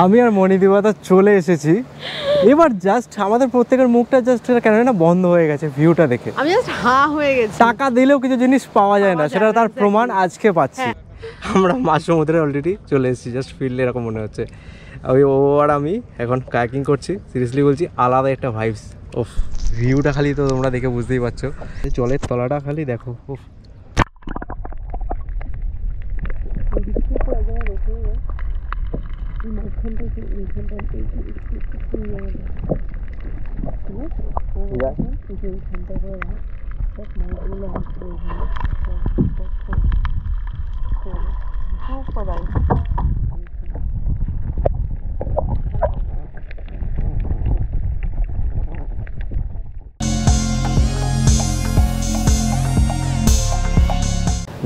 আমি আর মণিদীপা তো চলে এসেছি। এবার জাস্ট আমাদের প্রত্যেকের মুখটা জাস্ট কেন না বন্ধ হয়ে গেছে ভিউটা দেখে। আমি জাস্ট হা হয়ে গেছি। টাকা দিলেও কিছু জিনিস পাওয়া যায় না, সেটা তার প্রমাণ আজকে পাচ্ছি। আমরা মাঝ সমুদ্রে অলরেডি চলে এসেছি, জাস্ট ফিল্ডে এরকম মনে হচ্ছে। ওই ও আর আমি এখন কায়াকিং করছি, সিরিয়াসলি বলছি আলাদা একটা ভাইবস। ওফ, ভিউটা খালি তো তোমরা দেখে বুঝতেই পারছো, জলের তলাটা খালি দেখো। ওফ,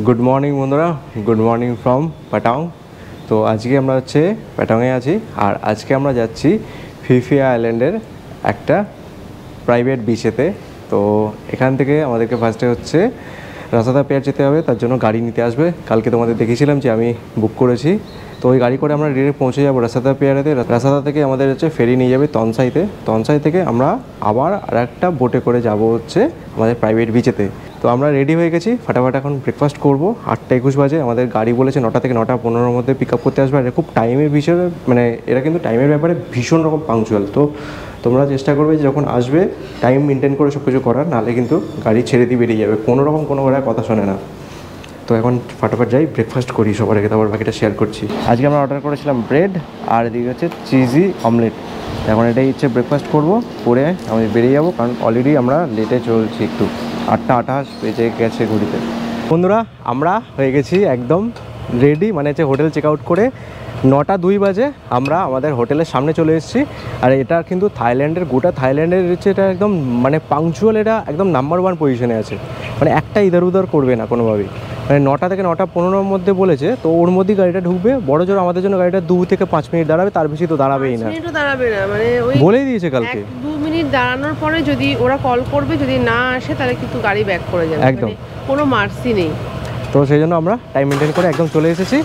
গুড মর্নিং বন্ধুরা, গুড মর্নিং ফ্রম পাটাং। তো আজকে আমরা হচ্ছে প্যাটাংয়ে আছি, আর আজকে আমরা যাচ্ছি ফিফি আইল্যান্ডের একটা প্রাইভেট বিচেতে। তো এখান থেকে আমাদেরকে ফার্স্টে হচ্ছে রাসাদা পিয়ার যেতে হবে, তার জন্য গাড়ি নিতে আসবে। কালকে তোমাদের দেখিয়েছিলাম যে আমি বুক করেছি, তো ওই গাড়ি করে আমরা ডিরেক্ট পৌঁছে যাবো রাসাদা পিয়ারেতে। রাসাদা থেকে আমাদের হচ্ছে ফেরি নিয়ে যাবে তনসাইতে। তনসাই থেকে আমরা আবার আর একটা বোটে করে যাব হচ্ছে আমাদের প্রাইভেট বিচেতে। তো আমরা রেডি হয়ে গেছি, ফাটাফাট এখন ব্রেকফাস্ট করবো। 8:21 বাজে, আমাদের গাড়ি বলেছে 9টা থেকে 9:15 মধ্যে পিক আপ করতে আসবে। আর খুব টাইমের বিষয়ে, মানে এরা কিন্তু টাইমের ব্যাপারে ভীষণ রকম পাংচুয়াল। তো তোমরা চেষ্টা করবে যে যখন আসবে টাইম মেনটেন করে সব কিছু করার, নাহলে কিন্তু গাড়ি ছেড়ে দিয়ে বেরিয়ে যাবে, কোনো রকম কোনো ঘোড়ায় কথা শোনে না। তো এখন ফাটাফাট যাই, ব্রেকফাস্ট করি সবার আগে, তারপর বাকিটা শেয়ার করছি। আজকে আমরা অর্ডার করেছিলাম ব্রেড, আর এদিকে হচ্ছে চিজি অমলেট। এখন এটাই হচ্ছে ব্রেকফাস্ট করবো, করে আমি বেরিয়ে যাবো, কারণ অলরেডি আমরা লেটে চলছি একটু। 8:28 বেজে গেছে ঘড়িতে। বন্ধুরা আমরা হয়ে গেছি একদম রেডি, মানে হচ্ছে হোটেল চেক আউট করে 9:02 বাজে আমরা আমাদের হোটেলের সামনে চলে এসেছি। আর এটা কিন্তু থাইল্যান্ডের, গোটা থাইল্যান্ডের হচ্ছে এটা একদম মানে পাংচুয়াল, এটা একদম নাম্বার 1 পজিশনে আছে, মানে একটা ইধার উধার করবে না কোনোভাবেই। মানে 9টা থেকে 9:15 মধ্যে বলেছে, তো ওর মধ্যেই গাড়িটা ঢুকবে। বড় জোর আমাদের জন্য গাড়িটা 2 থেকে 5 মিনিট দাঁড়াবে, তার বেশি তো দাঁড়াবেই না, মানে ওই বলেই দিয়েছে কালকে 2 মিনিট দাঁড়ানোর পরে যদি ওরা কল করবে, যদি না আসে তাহলে কিন্তু গাড়ি ব্যাক করে যাবে, একদম কোনো মার্সি নেই। তো সেই জন্য আমরা টাইম মেনটেন করে একদম চলে এসেছি।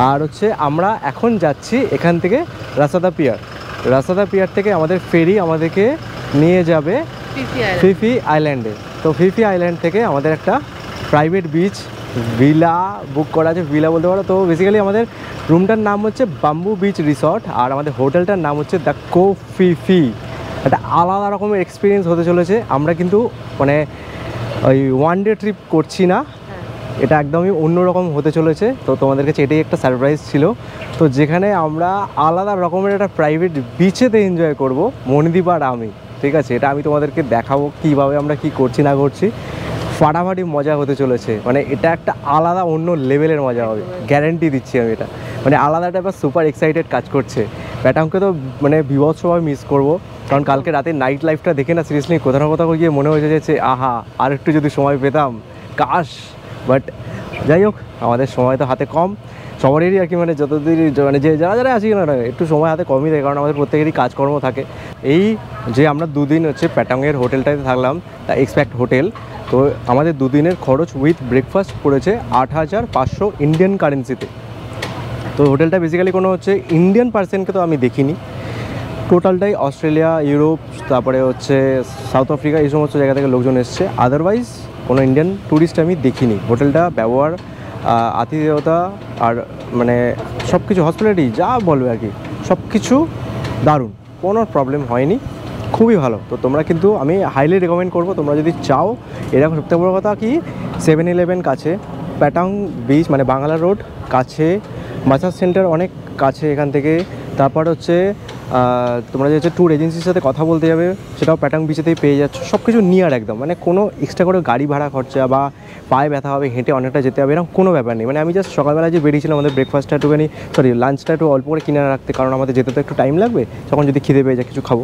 আর হচ্ছে আমরা এখন যাচ্ছি এখান থেকে রাসাদা পিয়ার। রাসাদা পিয়ার থেকে আমাদের ফেরি আমাদেরকে নিয়ে যাবে ফিফি আইল্যান্ডে। তো ফিফি আইল্যান্ড থেকে আমাদের একটা প্রাইভেট বিচ ভিলা বুক করা আছে, ভিলা বলতে পারো। তো বেসিক্যালি আমাদের রুমটার নাম হচ্ছে বাম্বু বিচ রিসর্ট, আর আমাদের হোটেলটার নাম হচ্ছে দ্য কো ফিফি। একটা আলাদা রকমের এক্সপিরিয়েন্স হতে চলেছে। আমরা কিন্তু মানে ওই 1 ডে ট্রিপ করছি না, এটা একদমই অন্যরকম হতে চলেছে। তো তোমাদের কাছে এটাই একটা সারপ্রাইজ ছিল। তো যেখানে আমরা আলাদা রকমের একটা প্রাইভেট বিচেতে এনজয় করব, মণিদীপ আর আমি, ঠিক আছে? এটা আমি তোমাদেরকে দেখাবো কীভাবে আমরা কি করছি না করছি। ফাটাফাটি মজা হতে চলেছে, মানে এটা একটা আলাদা অন্য লেভেলের মজা হবে, গ্যারেন্টি দিচ্ছি আমি এটা। মানে আলাদা টাইপের সুপার এক্সাইটেড কাজ করছে। প্যাটাংকে তো মানে বিভৎসভাবে মিস করবো, কারণ কালকে রাতে নাইট লাইফটা দেখে না সিরিয়াসলি কোথাও না কোথাও গিয়ে মনে হয়েছে যে আহা আর একটু যদি সময় পেতাম, কাশ। বাট যাই হোক, আমাদের সময় তো হাতে কম সবারই আর কি, মানে যতদিন মানে যে যারা যারা আছি না একটু সময় হাতে কমই থাকে, কারণ আমাদের প্রত্যেকেরই কাজকর্ম থাকে। এই যে আমরা 2 দিন হচ্ছে প্যাটাংয়ের হোটেলটাতে থাকলাম, দ্য এক্সপ্যাক্ট হোটেল। তো আমাদের 2 দিনের খরচ উইথ ব্রেকফাস্ট পড়েছে 8,500 ইন্ডিয়ান কারেন্সিতে। তো হোটেলটা বেসিক্যালি কোনো হচ্ছে ইন্ডিয়ান পার্সনকে তো আমি দেখিনি, টোটালটাই অস্ট্রেলিয়া, ইউরোপ, তারপরে হচ্ছে সাউথ আফ্রিকা, এই সমস্ত জায়গা থেকে লোকজন এসছে। আদারওয়াইজ কোনো ইন্ডিয়ান ট্যুরিস্ট আমি দেখিনি। হোটেলটা ব্যবহার, আতিথেয়তা আর মানে সব কিছু, হসপিটালিটি যা বলবে আর কি, সব কিছু দারুণ, কোনো প্রবলেম হয়নি, খুবই ভালো। তো তোমরা কিন্তু আমি হাইলি রেকমেন্ড করবো, তোমরা যদি চাও। এরকম সবথেকে বড়ো কথা কি, 7-Eleven কাছে, প্যাটাং বিচ মানে বাংলা রোড কাছে, মাসাজ সেন্টার অনেক কাছে এখান থেকে। তারপর হচ্ছে তোমরা যে হচ্ছে ট্যুর এজেন্সির সাথে কথা বলতে যাবে, সেটাও প্যাটাং বিচেতেই পেয়ে যাচ্ছ, সব কিছু নিয়ার একদম। মানে কোনো এক্সট্রা করে গাড়ি ভাড়া খরচা বা পায়ে ব্যথা হবে, হেঁটে অনেকটা যেতে হবে, এরকম কোনো ব্যাপার নেই। মানে আমি জাস্ট সকালবেলা যে বেরিয়েছিলাম, আমাদের ব্রেকফাস্টটা একটুখানি, লাঞ্চটা একটু অল্প করে কিনে রাখতে, কারণ আমাদের যেতে তো একটু টাইম লাগবে, তখন যদি খিদে পেয়ে যায় কিছু খাবো।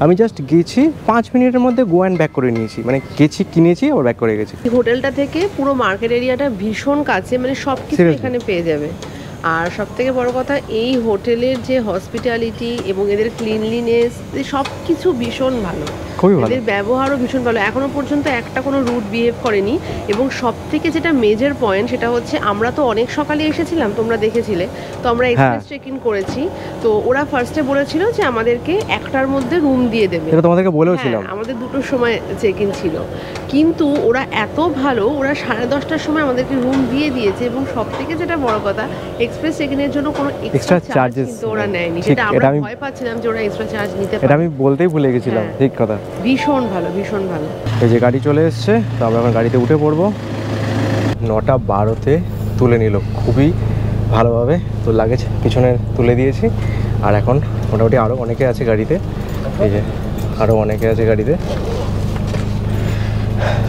আমি জাস্ট গেছি 5 মিনিটের মধ্যে গো অ্যান্ড ব্যাক করে নিয়েছি, মানে গেছি, কিনেছি, আবার ব্যাক করে গেছি। হোটেলটা থেকে পুরো মার্কেট এরিয়াটা ভীষণ কাছে, মানে সব কিছু এখানে পেয়ে যাবে। আর সবথেকে বড় কথা, এই হোটেলের যে হসপিটালিটি এবং এদের ক্লিনলিনেস, সব কিছু ভীষণ ভালো। খুবই ভালো। এদের ব্যবহারও ভীষণ ভালো, এখনো পর্যন্ত একটা কোনো রুট বিহেভ করেনি। এবং সব থেকে যেটা মেজর পয়েন্ট সেটা হচ্ছে আমরা তো অনেক সকালে এসেছিলাম, তোমরা দেখেছিলে, তো আমরা এক্সপ্রেস চেক ইন করেছি। তো ওরা ফার্স্টে বলেছিল যে আমাদেরকে 1টার মধ্যে রুম দিয়ে দেবে, এটা তোমাদেরকে বলেওছিলাম। আমাদের 2টোর সময় চেক ইন ছিল, কিন্তু ওরা এত ভালো, ওরা 10:30টার সময় আমাদেরকে রুম দিয়ে দিয়েছে। এবং সব থেকে যেটা বড় কথা, এক্সপ্রেস চেক ইনের জন্য কোনো এক্সট্রা চার্জেস কিন্তু ওরা নেয়নি, যেটা আমরা ভয় পাচ্ছিলাম যে ওরা এক্সট্রা চার্জ নিতে পারে। এটা আমি বলতেই ভুলে গেছিলাম, ঠিক কথা। ভীষণ ভালো, ভীষণ ভালো। এই যে গাড়ি চলে এসছে, তো আমরা এখন গাড়িতে উঠে পড়বো। 9:12-তে তুলে নিল খুবই ভালোভাবে, তো লাগেজ পিছনে তুলে দিয়েছি। আর এখন মোটামুটি আরও অনেকে আছে গাড়িতে, এই যে আরও অনেকে আছে গাড়িতে।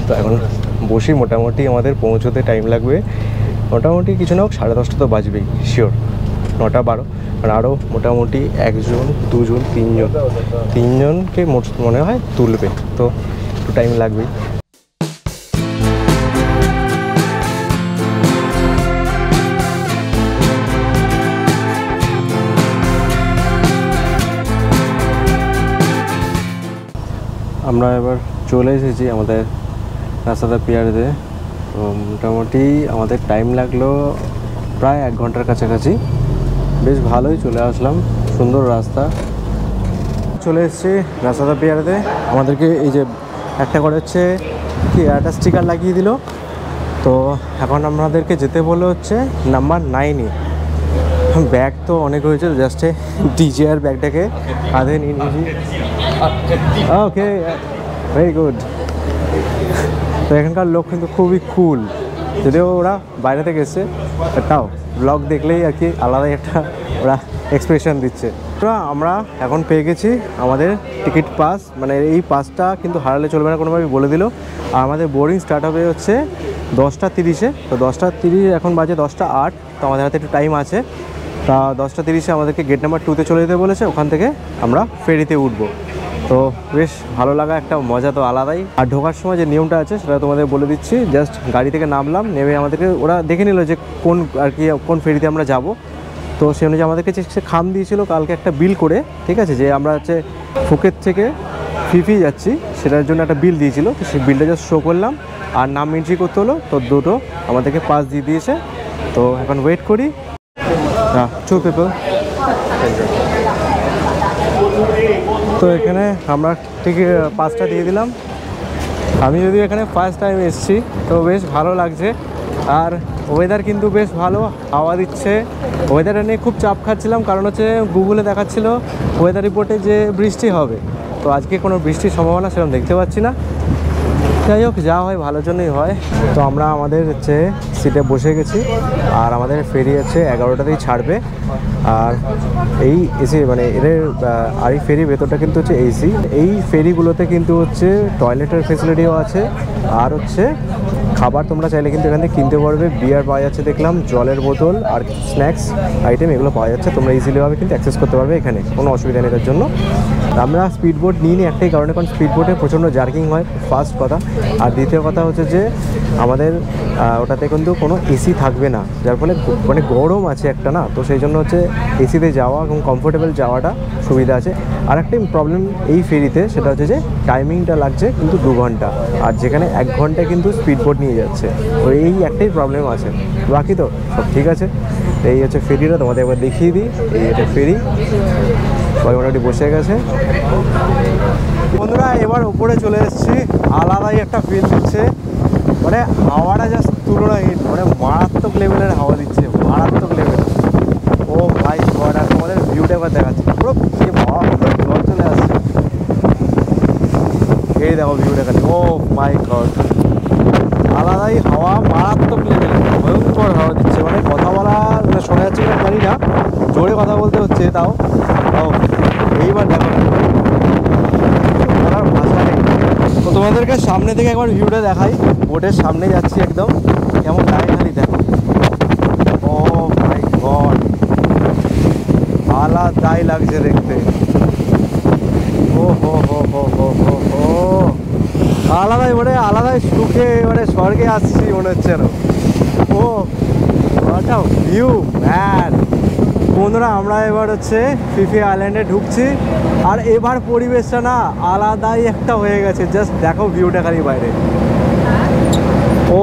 তো এখন বসি, মোটামুটি আমাদের পৌঁছতে টাইম লাগবে মোটামুটি কিছু না হোক 10:30 তো বাজবেই শিওর, 9:12। আর আরও মোটামুটি 1জন 2জন 3জনকে মনে হয় তুলবে, তো একটু টাইম লাগবেই। আমরা এবার চলে এসেছি আমাদের রাস্তাটা পিয়ারেতে। তো মোটামুটি আমাদের টাইম লাগলো প্রায় 1 ঘন্টার কাছাকাছি, বেশ ভালোই চলে আসলাম, সুন্দর রাস্তা। চলে এসেছি রাস্তাটা পিয়ারেতে। আমাদেরকে এই যে একটা করে হচ্ছে কি একটা স্টিকার লাগিয়ে দিল। তো এখন আমাদেরকে যেতে বলে হচ্ছে নাম্বার 9-এ। ব্যাগ তো অনেক হয়েছে, জাস্টে ডিজিআর ব্যাগটাকে কাঁধে নিয়ে নিয়েছি। ওকে, ভেরি গুড। তো এখানকার লোক কিন্তু খুবই কুল, যদিও ওরা বাইরে থেকে এসছে, তাও ব্লগ দেখলেই আর কি আলাদাই একটা ওরা এক্সপ্রেশন দিচ্ছে। তো আমরা এখন পেয়ে গেছি আমাদের টিকিট পাস, মানে এই পাসটা কিন্তু হারালে চলবে না কোনোভাবে বলে দিল। আর আমাদের বোর্ডিং স্টার্ট হবে হচ্ছে 10:30-এ। তো 10:30 এখন বাজে 10:08, তো আমাদের হাতে একটু টাইম আছে। তা 10:30-এ আমাদেরকে গেট নাম্বার 2-তে চলে যেতে বলেছে, ওখান থেকে আমরা ফেরিতে উঠবো। তো বেশ ভালো লাগা, একটা মজা তো আলাদাই। আর ঢোকার সময় যে নিয়মটা আছে সেটা তোমাদের বলে দিচ্ছি। জাস্ট গাড়ি থেকে নামলাম, নেমে আমাদেরকে ওরা দেখে নিল যে কোন আর কি কোন ফেরিতে আমরা যাব। তো সে অনুযায়ী আমাদেরকে সে খাম দিয়েছিল কালকে একটা বিল করে, ঠিক আছে, যে আমরা হচ্ছে ফুকেত থেকে ফিফি যাচ্ছি, সেটার জন্য একটা বিল দিয়েছিল। তো সেই বিলটা জাস্ট শো করলাম আর নাম এন্ট্রি করতে হলো। তো দুটো আমাদেরকে পাস দিয়ে দিয়েছে। তো এখন ওয়েট করি। Two people. তো এখানে আমরা ঠিক পাসটা দিয়ে দিলাম। আমি যদিও এখানে ফার্স্ট টাইম এসেছি, তো বেশ ভালো লাগছে। আর ওয়েদার কিন্তু বেশ ভালো, হাওয়া দিচ্ছে। ওয়েদারটা নিয়ে খুব চাপ খাচ্ছিলাম, কারণ হচ্ছে গুগলে দেখাচ্ছিল ওয়েদার রিপোর্টে যে বৃষ্টি হবে। তো আজকে কোনো বৃষ্টির সম্ভাবনা সেরকম দেখতে পাচ্ছি না। যাই হোক, যা হয় ভালোর জন্যই হয়। তো আমরা আমাদের হচ্ছে সিটে বসে গেছি, আর আমাদের ফেরি হচ্ছে 11টাতেই ছাড়বে। আর এই এসি মানে এদের আর এই ফেরি ভেতরটা কিন্তু হচ্ছে এসি। এই ফেরিগুলোতে কিন্তু হচ্ছে টয়লেটের ফেসিলিটিও আছে, আর হচ্ছে খাবার তোমরা চাইলে কিন্তু এখান থেকে কিনতে পারবে। বিয়ার পাওয়া যাচ্ছে দেখলাম, জলের বোতল আর স্ন্যাক্স আইটেম এগুলো পাওয়া যাচ্ছে। তোমরা ইজিলিভাবে কিন্তু অ্যাক্সেস করতে পারবে, এখানে কোনো অসুবিধা নেই। তার জন্য আমরা স্পিড বোট নিই একটাই কারণে, কারণ স্পিড বোটে প্রচণ্ড জার্কিং হয়, ফার্স্ট কথা। আর দ্বিতীয় কথা হচ্ছে যে আমাদের ওটাতে কিন্তু কোনো এসি থাকবে না, যার ফলে মানে গরম আছে একটা না, তো সেই জন্য হচ্ছে এসিতে যাওয়া এবং কমফোর্টেবল যাওয়াটা সুবিধা আছে। আর একটা প্রবলেম এই ফেরিতে, সেটা হচ্ছে যে টাইমিংটা লাগছে কিন্তু 2 ঘন্টা, আর যেখানে 1 ঘন্টায় কিন্তু স্পিড বোট নিয়ে যাচ্ছে। তো এই একটাই প্রবলেম আছে, বাকি তো সব ঠিক আছে। এই হচ্ছে ফেরিটা, তোমাদের একবার দেখিয়ে দিই। এই এটা ফেরি, সবাই মোটামুটি বসে গেছে। বন্ধুরা এবার উপরে চলে এসেছি, আলাদাই একটা ফিল দিচ্ছে, মানে হাওয়াটা জাস্ট তুলনাহীন, মানে মারাত্মক লেভেলের হাওয়া দিচ্ছে, মারাত্মক লেভেল। ও ভাই গড, আর তোমাদের ভিউটা একবার দেখাচ্ছি, পুরো জল চলে আসছে। এই দেখো ভিউটা খালি, ও মাই গড, আলাদাই হাওয়া, মারাত্মক লেভেলের, ভয়ঙ্কর হাওয়া দিচ্ছে। মানে কথা বলা মানে শোনা যাচ্ছে কিনা জানি না, জোরে কথা বলতে হচ্ছে, তাও এইবার দেখো বলার ভাষা নেই। তো তোমাদেরকে সামনে থেকে একবার ভিউটা দেখাই, বোটের সামনে যাচ্ছি একদম, কেমন লাগে খালি দেখো। ও মাই গড, আলাদাই লাগছে দেখতে। ও হো হো হো হো হো হো, আলাদাই মানে আলাদাই সুখে, মানে স্বর্গে আসছি মনে হচ্ছে না। ও ভিউ ম্যান, বন্ধুরা আমরা এবার হচ্ছে ফিফি আইল্যান্ডে ঢুকছি, আর এবার পরিবেশটা না আলাদাই একটা হয়ে গেছে। জাস্ট দেখো ভিউটা খালি বাইরে, oh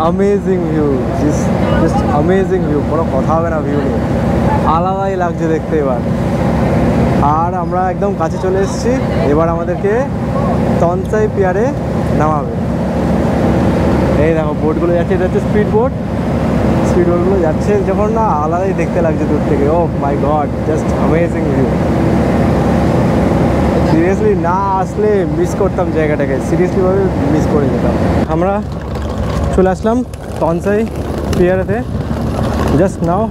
amazing view, just amazing view, কোনো কথা হবে না ভিউ নিয়ে, আলাদাই লাগছে দেখতে এবার। আর আমরা একদম কাছে চলে এসেছি, এবার আমাদেরকে তনসাই পিয়ারে নামাবে। এই দেখো বোটগুলো যাচ্ছে, এটা হচ্ছে স্পিড বোটগুলো যাচ্ছে যখন না আলাদাই দেখতে লাগছে দূর থেকে। Oh my god, just amazing view. Seriously না আসলে মিস করতাম জায়গাটাকে, সিরিয়াসলিভাবে মিস করে যেতাম। আমরা চলে আসলাম তনসাই পিয়ারেতে জাস্ট নাও,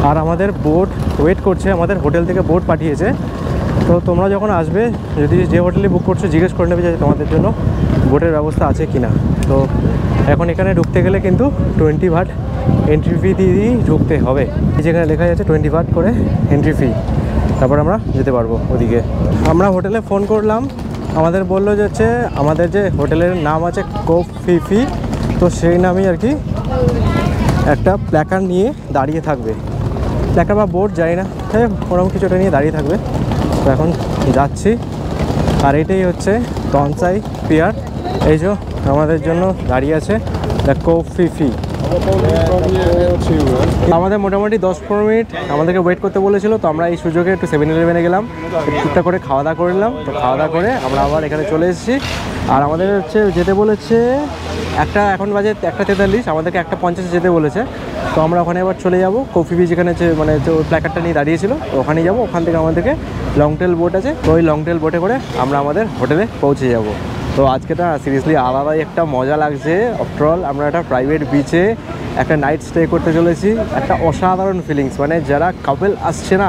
আর আমাদের বোট ওয়েট করছে, আমাদের হোটেল থেকে বোট পাঠিয়েছে। তো তোমরা যখন আসবে, যদি যে হোটেলে বুক করছো জিজ্ঞেস করে নেবে যে তোমাদের জন্য বোটের ব্যবস্থা আছে কি না। তো এখন এখানে ঢুকতে গেলে কিন্তু 20 বাট এন্ট্রি ফি দিয়েই ঢুকতে হবে। যেখানে লেখা যাচ্ছে 20 বাট করে এন্ট্রি ফি, তারপর আমরা যেতে পারবো ওদিকে। আমরা হোটেলে ফোন করলাম, আমাদের বললো যে হচ্ছে আমাদের যে হোটেলের নাম আছে কোভ ফিফি, তো সেই নামেই আর কি একটা প্ল্যাকার্ড নিয়ে দাঁড়িয়ে থাকবে, প্ল্যাকার্ড বা বোর্ড যাই না, হ্যাঁ ওরকম কিছুটা নিয়ে দাঁড়িয়ে থাকবে। তো এখন যাচ্ছি, আর এটাই হচ্ছে তনসাই পিয়ার। এই যে আমাদের জন্য দাঁড়িয়ে আছে দ্য কোভ ফিফি। আমাদের মোটামুটি 10-15 মিনিট আমাদেরকে ওয়েট করতে বলেছিল, তো আমরা এই সুযোগে একটু 7-11-এ গেলাম, টুকটাক করে খাওয়া দাওয়া করে নিলাম। তো খাওয়া দাওয়া করে আমরা আবার এখানে চলে এসেছি, আর আমাদের হচ্ছে যেতে বলেছে এখন বাজে 1:43, আমাদেরকে 1:50 যেতে বলেছে। তো আমরা ওখানে এবার চলে যাবো কোভ ফিফি, যেখানে মানে যে প্ল্যাকার্ডটা নিয়ে দাঁড়িয়েছিল, তো ওখানেই যাবো। ওখান থেকে আমাদেরকে লং টেল বোট আছে, তো ওই লং টেল বোটে করে আমরা আমাদের হোটেলে পৌঁছে যাব। তো আজকে না সিরিয়াসলি আলাদাই একটা মজা লাগছে। আফটারঅল আমরা একটা প্রাইভেট বিচে একটা নাইট স্টে করতে চলেছি, একটা অসাধারণ ফিলিংস। মানে যারা কাপল আসছে না,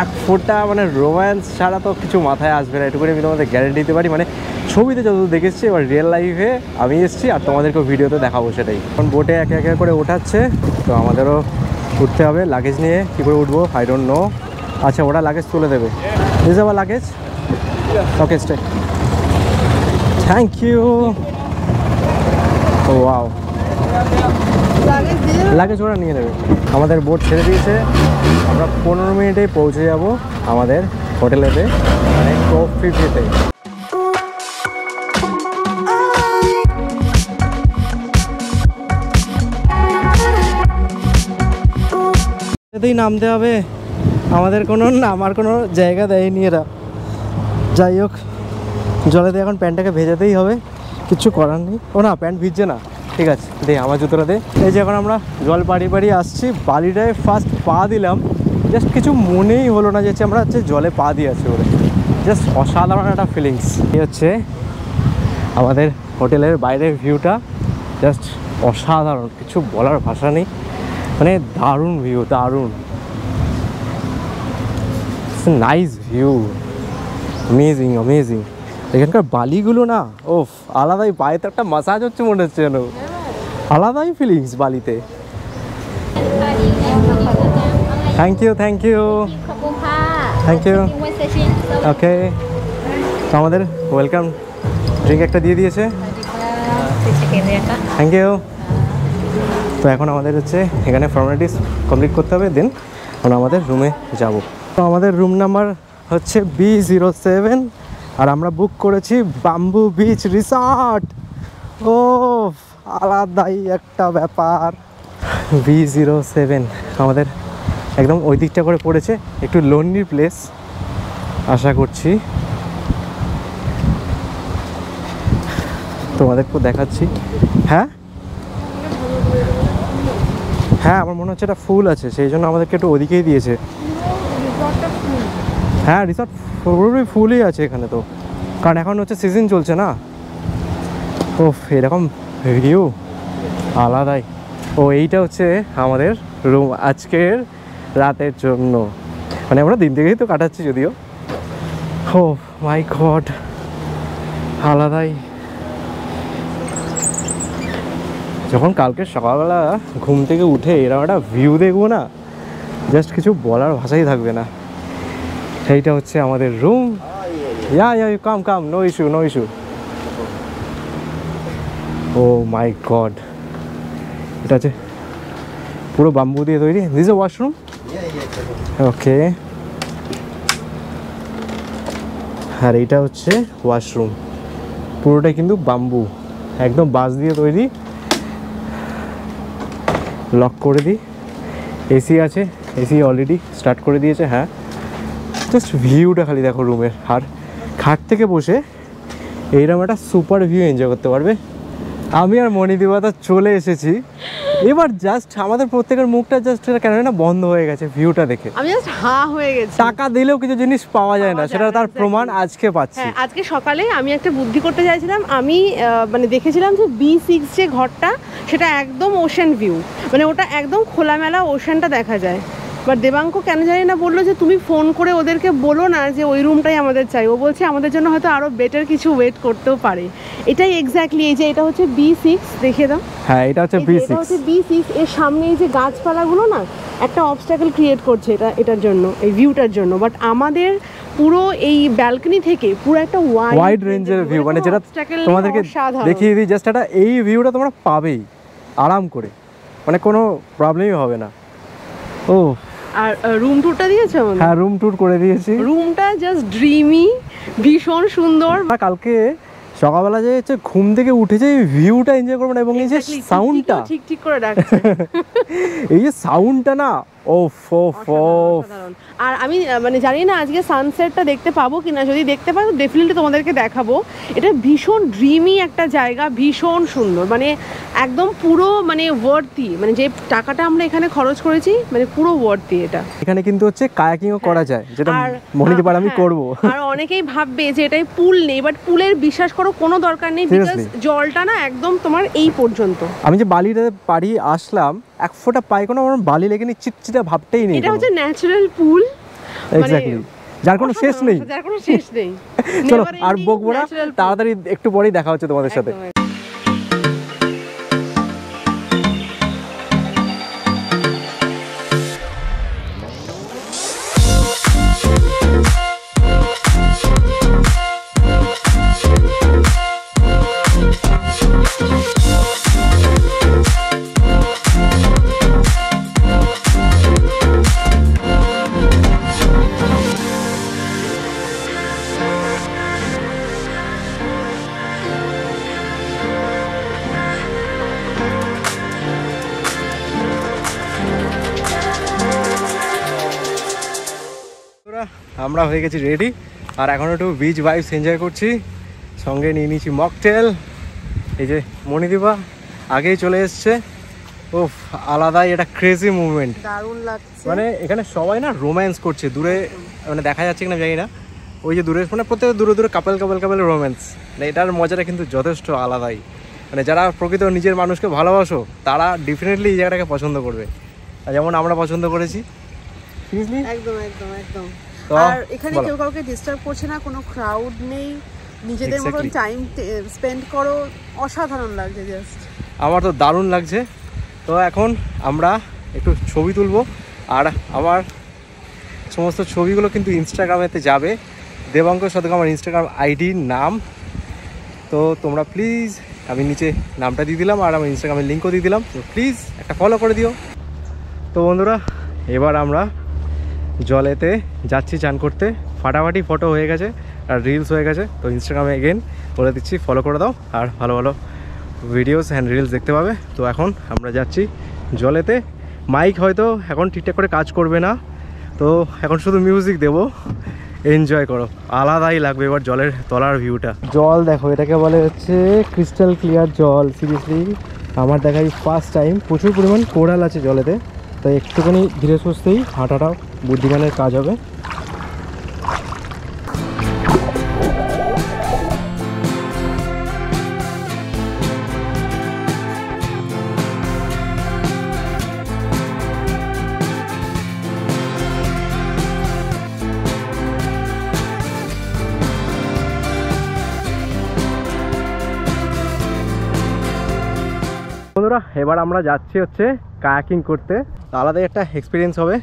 এক ফোঁটা মানে রোম্যান্স ছাড়া তো কিছু মাথায় আসবে না, এটুকুনি আমি তোমাদের গ্যারেন্টি দিতে পারি। মানে ছবিতে যত দেখেছি, এবার রিয়েল লাইফে আমি এসেছি আর তোমাদেরকেও ভিডিওতে দেখাবো সেটাই। এখন বোটে একে একে করে ওঠাচ্ছে, তো আমাদেরও উঠতে হবে। লাগেজ নিয়ে কী করে উঠবো আই ডোন্ট নো। আচ্ছা, ওরা লাগেজ তুলে দেবে, দিস আবার luggage, okay stay, thank you. Oh wow, luggage ওরা নিয়ে নেবে। আমাদের বোট ছেড়ে দিয়েছে, আমরা 15 মিনিটেই পৌঁছে যাব আমাদের হোটেলেতে, মানে কোভ ফিফিতে। এতেই নামতে হবে, আমাদের কোনো নামার কোনো জায়গা দেয়নি এরা। যাই হোক, জলেতে এখন প্যান্টটাকে ভেজাতেই হবে, কিচ্ছু করার নেই। ও না, প্যান্ট ভিজছে না, ঠিক আছে দে আমার জুতোটা দে। এই যে এখন আমরা জল পাড়ি আসছি, বালিটায় ফার্স্ট পা দিলাম, জাস্ট কিছু মনেই হলো না যে আমরা হচ্ছে জলে পা দিয়ে আছি বলে। জাস্ট অসাধারণ একটা ফিলিংস। এই হচ্ছে আমাদের হোটেলের বাইরের ভিউটা, জাস্ট অসাধারণ, কিছু বলার ভাষা নেই, মানে দারুণ ভিউ, দারুণ নাইস ভিউ, অ্যামেজিং অ্যামেজিং। এখানকার বালিগুলো না ওফ আলাদাই, পায়েতে একটা মাসাজ হচ্ছে মনে হচ্ছে যেন, আলাদাই ফিলিংস বালিতে। Thank you thank you thank you. Okay, তো আমাদের ওয়েলকাম ড্রিঙ্ক একটা দিয়ে দিয়েছে, থ্যাংক ইউ। তো এখন আমাদের হচ্ছে এখানে ফর্মালিটিস কমপ্লিট করতে হবে, দেন আমরা আমাদের রুমে যাব। তো আমাদের রুম নাম্বার হচ্ছে B07, আর আমরা বুক করেছি বাম্বু বিচ রিসর্ট। ও আলাদাই একটা ব্যাপার। B07 আমাদের একদম ওই দিকটা করে পড়েছে, একটু লোনলি প্লেস আশা করছি। তোমাদেরকেও দেখাচ্ছি। হ্যাঁ হ্যাঁ, আমার মনে হচ্ছে এটা ফুল আছে, সেই জন্য আমাদেরকে একটু ওদিকেই দিয়েছে। হ্যাঁ, রিসর্ট পুরোপুরি ফুলই আছে এখানে, তো কারণ এখন হচ্ছে সিজন চলছে না। ও এরকম ভিউ আলাদাই। ও এইটা হচ্ছে আমাদের রুম আজকের রাতের জন্য, মানে আমরা দিন থেকেই তো কাটাচ্ছি যদিও। ও মাই গড, আলাদাই। যখন কালকে সকালবেলা ঘুম থেকে উঠে এরকম একটা ভিউ দেখবো না, জাস্ট কিছু বলার ভাষাই থাকবে না। এইটা হচ্ছে আমাদের room. Come come, no issue no issue. O my god, এটা হচ্ছে পুরো বাম্বু দিয়ে তৈরি। দিস এ ওয়াশরুম, ওকে, আর এইটা হচ্ছে ওয়াশরুম, পুরোটাই কিন্তু বাম্বু, একদম বাঁশ দিয়ে তৈরি। লক করে দিই। এসি আছে, এসি অলরেডি স্টার্ট করে দিয়েছে। হ্যাঁ, জাস্ট ভিউটা খালি দেখো রুমের, আর খাট থেকে বসে এইরকম একটা সুপার ভিউ এনজয় করতে পারবে। আমি আর মণিদীপা চলে এসেছি, এবার জাস্ট আমাদের প্রত্যেকের মুখটা জাস্ট কেন না বন্ধ হয়ে গেছে ভিউটা দেখে। আমি জাস্ট হা হয়ে গেছি। টাকা দিলেও কিছু জিনিস পাওয়া যায় না, সেটা তার প্রমাণ আজকে পাচ্ছি। হ্যাঁ, আজকে সকালে আমি একটা বুদ্ধি করতে চাইছিলাম। আমি মানে দেখেছিলাম যে B6 যে ঘরটা, সেটা একদম ওশেন ভিউ, মানে ওটা একদম খোলামেলা ওশেনটা দেখা যায়। বাট দেবাঙ্ক কেন জানি না বললো যে তুমি ফোন করে ওদেরকে বলো না যে ওই রুমটাই আমাদের চাই। ও বলছে আমাদের জন্য হয়তো আরো বেটার কিছু ওয়েট করতেও পারে। এটাই এক্স্যাক্টলি, এই যে এটা হচ্ছে B6, দেখিয়ে দাও। হ্যাঁ, এটা হচ্ছে এটা হচ্ছে B6। এর সামনে এই যে গাছপালাগুলো না একটা অবস্টাকেল ক্রিয়েট করছে এটার জন্য, এই ভিউটার জন্য। বাট আমাদের পুরো এই ব্যালকনি থেকে পুরো একটা ওয়াইড রেঞ্জের ভিউ, মানে যেটা তোমাদেরকে দেখিয়ে দিই, জাস্ট একটা এই ভিউটা তোমরা পাবেই আরাম করে, মানে কোনো প্রবলেমই হবে না। ও, আর রুম ট্যুরটা দিয়েছে আমাদের? হ্যাঁ, রুম ট্যুর করে দিয়েছি। রুমটা জাস্ট ড্রিমি, ভীষণ সুন্দর। কালকে সকালবেলা যে হচ্ছে ঘুম থেকে উঠে যে ভিউটা এনজয় করবো না, এবং এই যে সাউন্ডটা ঠিক ঠিক করে ডাকছে, এই যে সাউন্ডটা না, ওফ ওফ ওফ। আর আমি মানে জানি না আজকে সানসেটটা দেখতে পাবো কিনা, যদি দেখতে পাবো ডেফিনেটলি তোমাদেরকে দেখাবো। এটা ভীষণ ড্রিমি একটা জায়গা, ভীষণ সুন্দর, মানে একদম পুরো মানে ওয়ার্থি, মানে যে টাকাটা আমরা এখানে খরচ করেছি মানে পুরো ওয়ার্থি এটা। এখানে কিন্তু হচ্ছে কায়াকিংও করা যায়, যেটা মণিদীপার আমি করব। আর অনেকেই ভাববে যে এটাই পুল নেই, বাট পুলের বিশ্বাস করো কোনো দরকার নেই, বিকজ জলটা না একদম তোমার এই পর্যন্ত। আমি যে বালিতে পাড়ি আসলাম, এক ফোঁটা পাই কোনো আমার বালি লেগেনি, চিটচিটা ভাবতেই নেই। এটা হচ্ছে ন্যাচারাল পুল, এক্স্যাক্টলি, যার কোনো শেষ নেই, যার কোনো শেষ নেই। চলো আর বকবো না, তাড়াতাড়ি একটু পরেই দেখা হচ্ছে তোমাদের সাথে। আমরা হয়ে গেছি রেডি, আর এখন একটু বিচ ভাইবস এনজয় করছি। সঙ্গে নিয়ে নিয়েছি মকটেল। এই যে মণিদীপা আগেই চলে এসছে। ও আলাদাই একটা ক্রেজি মুভমেন্ট, দারুণ লাগছে। মানে এখানে সবাই না রোম্যান্স করছে দূরে, মানে দেখা যাচ্ছে কিনা জানি না, ওই যে দূরে মানে প্রত্যেক দূরে দূরে কাপল রোম্যান্স। মানে এটার মজাটা কিন্তু যথেষ্ট আলাদাই। মানে যারা প্রকৃত নিজের মানুষকে ভালোবাসো তারা ডেফিনেটলি এই জায়গাটাকে পছন্দ করবে, যেমন আমরা পছন্দ করেছি। একদম একদম একদম। আর এখানে কেউ কাউকে ডিস্টার্ব করছে না, কোনো ক্রাউড নেই, নিজেদের মতন টাইম স্পেন্ড করো, অসাধারণ লাগছে জাস্ট। আমার তো দারুণ লাগছে। তো এখন আমরা একটু ছবি তুলবো, আর আমার সমস্ত ছবিগুলো কিন্তু ইনস্টাগ্রামেতে যাবে। দেবাঙ্ক শতক আমার ইনস্টাগ্রাম আইডির নাম। তো তোমরা প্লিজ, আমি নিচে নামটা দিয়ে দিলাম আর আমার ইনস্টাগ্রামের লিঙ্কও দিয়ে দিলাম, তো প্লিজ একটা ফলো করে দিও। তো বন্ধুরা, এবার আমরা জলেতে যাচ্ছি চান করতে। ফাটাফাটি ফটো হয়ে গেছে আর রিলস হয়ে গেছে। তো ইনস্টাগ্রামে এগেন বলে দিচ্ছি, ফলো করে দাও আর ভালো ভালো ভিডিওস অ্যান্ড রিলস দেখতে পাবে। তো এখন আমরা যাচ্ছি জলেতে। মাইক হয়তো এখন ঠিকঠাক করে কাজ করবে না, তো এখন শুধু মিউজিক দেবো, এনজয় করো, আলাদাই লাগবে এবার জলের তলার ভিউটা। জল দেখো, এটাকে বলে হচ্ছে ক্রিস্টাল ক্লিয়ার জল। সিরিয়াসলি আমার দেখাই ফার্স্ট টাইম। প্রচুর পরিমাণ কোরাল আছে জলেতে, তাই একটুখানি ধীরে সুস্থেই হাঁটাটা বুদ্ধিমানের কাজ হবে। বন্ধুরা, এবার আমরা যাচ্ছি হচ্ছে কায়াকিং করতে। আলাদাই একটা এক্সপিরিয়েন্স হবে,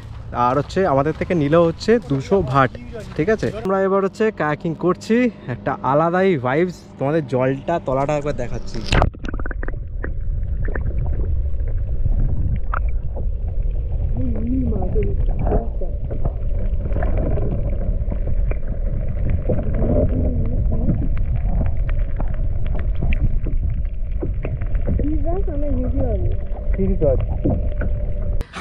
আর হচ্ছে আমাদের থেকে নিলেও হচ্ছে 200 ভাট, ঠিক আছে। আমরা এবার হচ্ছে কায়াকিং করছি, একটা আলাদাই ভাইবস। তোমাদের জলটা তলাটা একবার দেখাচ্ছি। Feel God.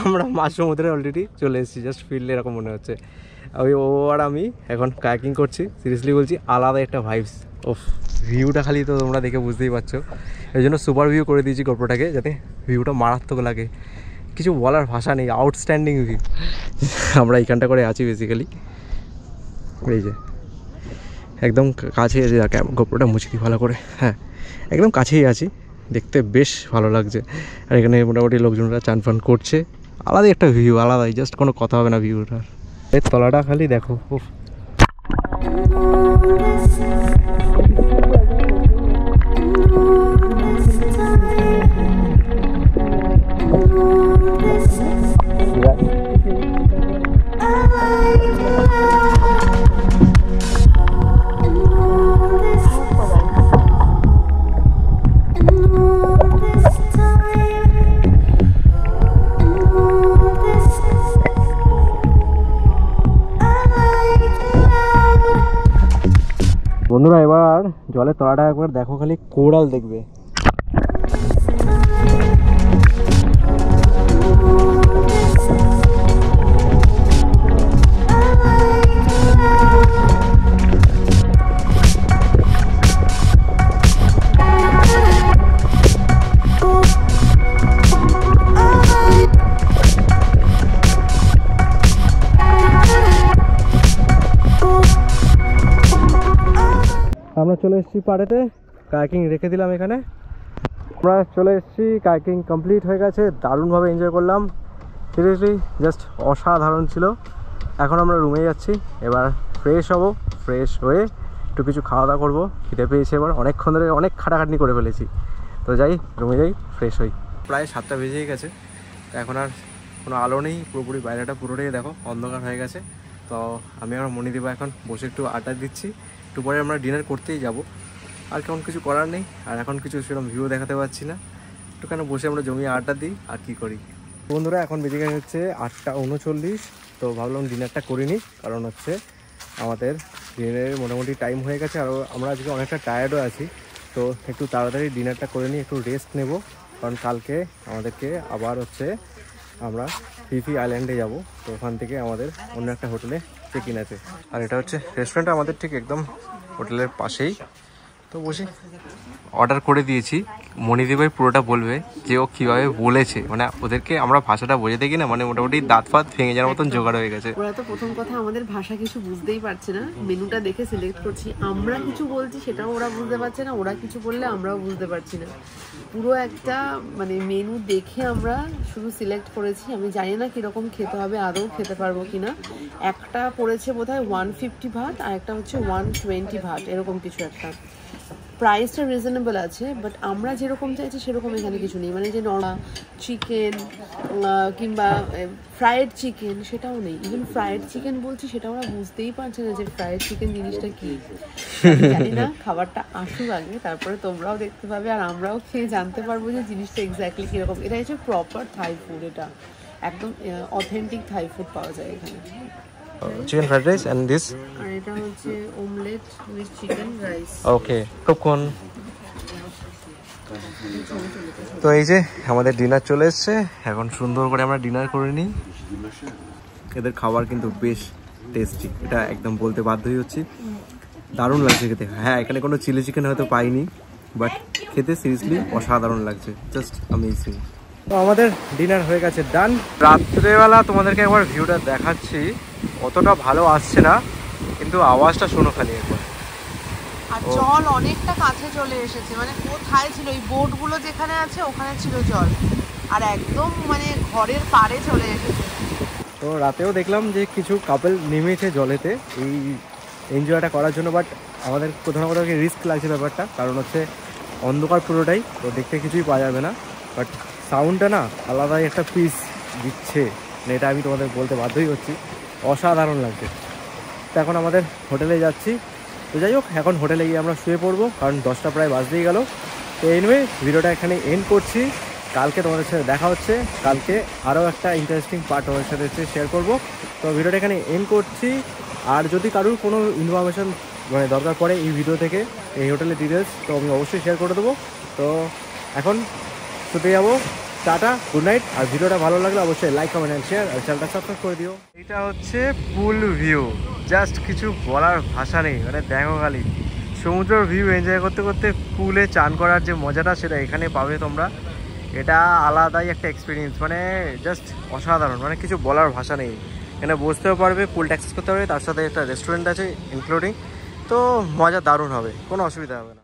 আমরা মাঝ সমুদ্রে অলরেডি চলে এসেছি, জাস্ট ফিল এরকম মনে হচ্ছে। ওই ও আর আমি এখন কায়াকিং করছি, সিরিয়াসলি বলছি আলাদা একটা ভাইবস। ওফ, ভিউটা খালি তো তোমরা দেখে বুঝতেই পারছো, এই জন্য সুপার ভিউ করে দিয়েছি গোপ্রোটাকে যাতে ভিউটা মারাত্মক লাগে। কিছু বলার ভাষা নেই, আউটস্ট্যান্ডিং ভিউ। আমরা এইখানটা করে আছি বেসিক্যালি, এই যে একদম কাছে এসে গোপ্রোটা মুছে দিই ভালো করে। হ্যাঁ, একদম কাছেই আছি, দেখতে বেশ ভালো লাগছে। আর এখানে মোটামুটি লোকজনরা চান ফান করছে, আলাদাই একটা ভিউ, আলাদাই, জাস্ট কোনো কথা হবে না ভিউটার। এর তলাটা খালি দেখো, উফ। বন্ধুরা এবার জলের তলাটা একবার দেখো, খালি কোরাল দেখবে। আমরা চলে এসেছি পাড়েতে, কায়াকিং রেখে দিলাম এখানে। আমরা চলে এসেছি, কায়াকিং কমপ্লিট হয়ে গেছে, দারুণভাবে এনজয় করলাম, সিরিয়াসলি জাস্ট অসাধারণ ছিল। এখন আমরা রুমে যাচ্ছি, এবার ফ্রেশ হব, ফ্রেশ হয়ে একটু কিছু খাওয়া দাওয়া করবো, খিদে পেয়েছে এবার, অনেকক্ষণ ধরে অনেক খাটাখাটনি করে ফেলেছি। তো যাই, রুমে যাই, ফ্রেশ হই। প্রায় 7টা বেজেই গেছে, তো এখন আর কোনো আলো নেই, পুরোপুরি বাইরেটা পুরোটাই দেখো অন্ধকার হয়ে গেছে। তো আমি আমার মণিদীপ এখন বসে একটু আড্ডা দিচ্ছি, একটু পরে আমরা ডিনার করতেই যাব। আর কেমন কিছু করার নেই, আর এখন কিছু সেরকম ভিউ দেখাতে পারছি না, একটু কেন বসে আমরা জমিয়ে আড্ডা দিই আর কি করি। বন্ধুরা এখন বেজে গেছে হচ্ছে 8টা 39, তো ভাবলাম ডিনারটা করিনি, কারণ হচ্ছে আমাদের ডিনারের মোটামুটি টাইম হয়ে গেছে, আর আমরা আজকে অনেকটা টায়ার্ডও আছি। তো একটু তাড়াতাড়ি ডিনারটা করে নিই, একটু রেস্ট নেব, কারণ কালকে আমাদেরকে আবার হচ্ছে আমরা ফিফি আইল্যান্ডে যাব। তো ওখান থেকে আমাদের অন্য একটা হোটেলে চেক ইন আছে, আর এটা হচ্ছে রেস্টুরেন্টটা আমাদের ঠিক একদম হোটেলের পাশেই। তো বসে অর্ডার করে দিয়েছি, মণিদীপ ভাই পুরোটা বলবে যে ও কীভাবে বলেছে, মানে ওদেরকে আমরা ভাষাটা বোঝাতে কি না, মানে মোটামুটি দাঁত ফাত ভেঙে যাওয়ার মতন জোগাড় হয়ে গেছে। ওরা তো প্রথম কথা আমাদের ভাষা কিছু বুঝতেই পারছে না, মেনুটা দেখে সিলেক্ট করছি, আমরা কিছু বলছি সেটাও ওরা বুঝতে পারছে না, ওরা কিছু বললে আমরাও বুঝতে পারছি না। পুরো একটা মানে মেনু দেখে আমরা শুধু সিলেক্ট করেছি, আমি জানি না কীরকম খেতে হবে, আদৌ খেতে পারবো কিনা। একটা পড়েছে বোধহয় 150 ভাত, আর একটা হচ্ছে 120 ভাত, এরকম কিছু একটা। প্রাইসটা রিজনেবল আছে, বাট আমরা যেরকম চাইছি সেরকম এখানে কিছু নেই, মানে যে নর্মাল চিকেন কিংবা ফ্রায়েড চিকেন সেটাও নেই। ইভেন ফ্রায়েড চিকেন বলছি সেটা ওরা বুঝতেই পারছে না যে ফ্রায়েড চিকেন জিনিসটা কি। জানি না, খাবারটা আসুক আগে, তারপরে তোমরাও দেখতে পাবে আর আমরাও খেয়ে জানতে পারবো যে জিনিসটা এক্স্যাক্টলি কীরকম। এটা হচ্ছে প্রপার থাই ফুড, এটা একদম অথেন্টিক থাই ফুড পাওয়া যায় এখানে। Chicken fried rice and this, আর এটা হচ্ছে omelette with chicken rice. Okay, কখন? তো এই যে আমাদের ডিনার চলে এসছে, এখন সুন্দর করে আমরা ডিনার করে নিই। এদের খাবার কিন্তু বেশ টেস্টি, এটা একদম বলতে বাধ্যই হচ্ছি, দারুণ লাগছে খেতে। হ্যাঁ, এখানে কোনো চিলি চিকেন হয়তো পাইনি, বাট খেতে সিরিয়াসলি অসাধারণ লাগছে, জাস্ট অ্যামেজিং। তো আমাদের ডিনার হয়ে গেছে, ডান। রাত্রেবেলা তোমাদেরকে একবার ভিউটা দেখাচ্ছি, অতটা ভালো আসছে না, কিন্তু আওয়াজটা শোনো খালি একবার। আর জল অনেকটা কাছে চলে এসেছে, মানে কোথায় ছিল এই বোটগুলো যেখানে আছে ওখানে ছিল জল, আর একদম মানে ঘরের পাড়ে চলে এসেছে। তো রাতেও দেখলাম যে কিছু কাপল নেমেছে জলেতে এই এনজয়টা করার জন্য, বাট আমাদের কোথাও না কোথাও রিস্ক লাগছে ব্যাপারটা, কারণ হচ্ছে অন্ধকার পুরোটাই, তো দেখতে কিছুই পাওয়া যাবে না, বাট সাউন্ডটা না আলাদাই একটা পিস দিচ্ছে, মানে এটা আমি তোমাদের বলতে বাধ্যই হচ্ছি, অসাধারণ লাগছে। তো এখন আমাদের হোটেলে যাচ্ছি, তো যাই হোক এখন হোটেলে গিয়ে আমরা শুয়ে পড়বো, কারণ 10টা প্রায় বাজতেই গেল। তো এনিওয়ে ভিডিওটা এখানে এন্ড করছি, কালকে তোমাদের সাথে দেখা হচ্ছে, কালকে আরও একটা ইন্টারেস্টিং পার্ট তোমাদের সাথে শেয়ার করব। তো ভিডিওটা এখানে এন্ড করছি, আর যদি কারোর কোনো ইনফরমেশান মানে দরকার পড়ে এই ভিডিও থেকে, এই হোটেলের ডিটেলস, তো আমি অবশ্যই শেয়ার করে দেবো। তো এখন শুতে যাবো, টাটা, গুড নাইট। আর ভিডিওটা ভালো লাগলে অবশ্যই লাইক, কমেন্ট অ্যান্ড শেয়ার, আর চ্যানেলটা সাবস্ক্রাইব করে দিও। এটা হচ্ছে পুল ভিউ, জাস্ট কিছু বলার ভাষা নেই। মানে দেখো খালি সমুদ্রের ভিউ এনজয় করতে করতে পুলে চান করার যে মজাটা সেটা এখানে পাবে তোমরা। এটা আলাদাই একটা এক্সপিরিয়েন্স, মানে জাস্ট অসাধারণ, মানে কিছু বলার ভাষা নেই। এখানে বসতেও পারবে, পুলটা অ্যাক্সেস করতে পারবে, তার সাথে একটা রেস্টুরেন্ট আছে ইনক্লুডিং। তো মজা দারুণ হবে, কোনো অসুবিধা হবে না।